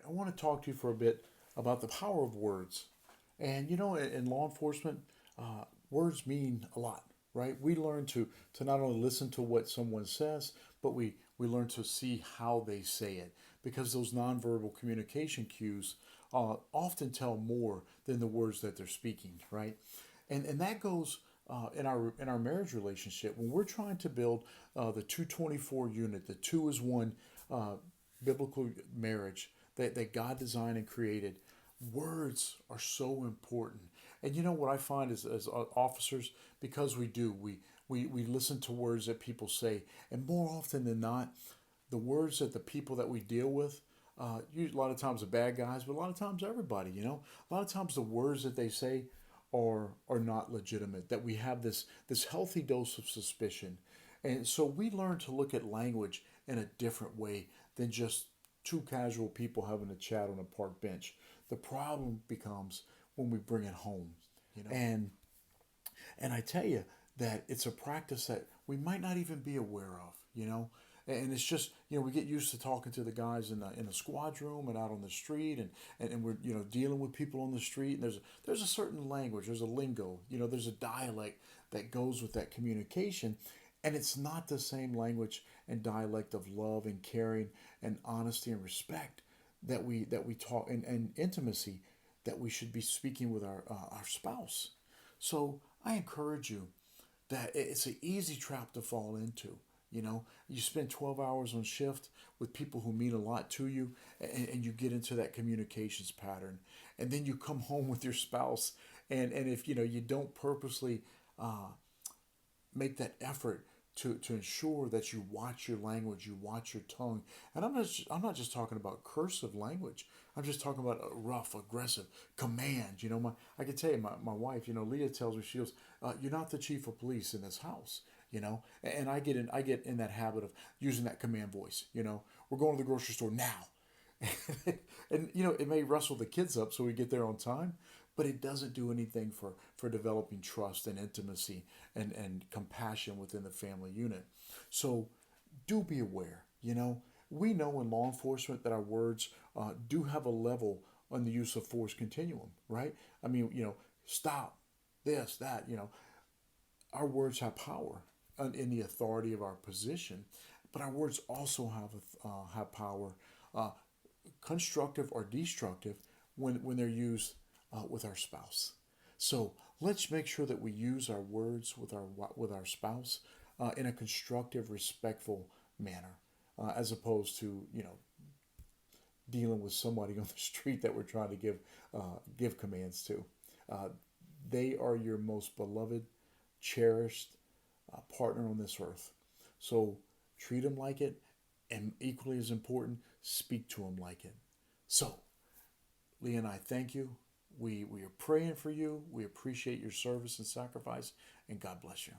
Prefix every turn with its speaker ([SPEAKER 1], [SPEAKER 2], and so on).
[SPEAKER 1] I want to talk to you for a bit about the power of words. And in law enforcement, words mean a lot, right? We learn to not only listen to what someone says, but we learn to see how they say it because those nonverbal communication cues often tell more than the words that they're speaking, right? And that goes in our marriage relationship when we're trying to build the 224 unit, the two is one uh, biblical marriage that God designed and created. Words are so important. And you know what I find as officers, because we listen to words that people say, and more often than not, the words that the people that we deal with, a lot of times the bad guys, but a lot of times everybody, a lot of times the words that they say are not legitimate. That we have this healthy dose of suspicion, and so we learn to look at language in a different way than just two casual people having a chat on a park bench. The problem becomes when we bring it home, and I tell you that it's a practice that we might not even be aware of, And it's just, we get used to talking to the guys in the squad room and out on the street, and we're, dealing with people on the street. And there's a certain language, there's a lingo, there's a dialect that goes with that communication. And it's not the same language and dialect of love and caring and honesty and respect that we talk and intimacy that we should be speaking with our spouse. So I encourage you that it's an easy trap to fall into. You spend 12 hours on shift with people who mean a lot to you, and you get into that communications pattern. And then you come home with your spouse, and if you don't purposely uh, make that effort to ensure that you watch your language, you watch your tongue. And I'm not just talking about cursive language. I'm just talking about a rough, aggressive command. I can tell you, my wife, Leah tells me, she goes, "You're not the chief of police in this house." And I get in that habit of using that command voice. We're going to the grocery store now. And it may rustle the kids up so we get there on time, but it doesn't do anything for developing trust and intimacy and compassion within the family unit. So do be aware. We know in law enforcement that our words do have a level on the use of force continuum, right? I mean, stop, this, that. Our words have power in the authority of our position, but our words also have power, uh, constructive or destructive, when they're used with our spouse. So let's make sure that we use our words with our spouse in a constructive, respectful manner, as opposed to dealing with somebody on the street that we're trying to give commands to. Uh, they are your most beloved, cherished partner on this earth. So treat them like it, and equally as important, speak to them like it. So, Lee and I thank you. We are praying for you. We appreciate your service and sacrifice, and God bless you.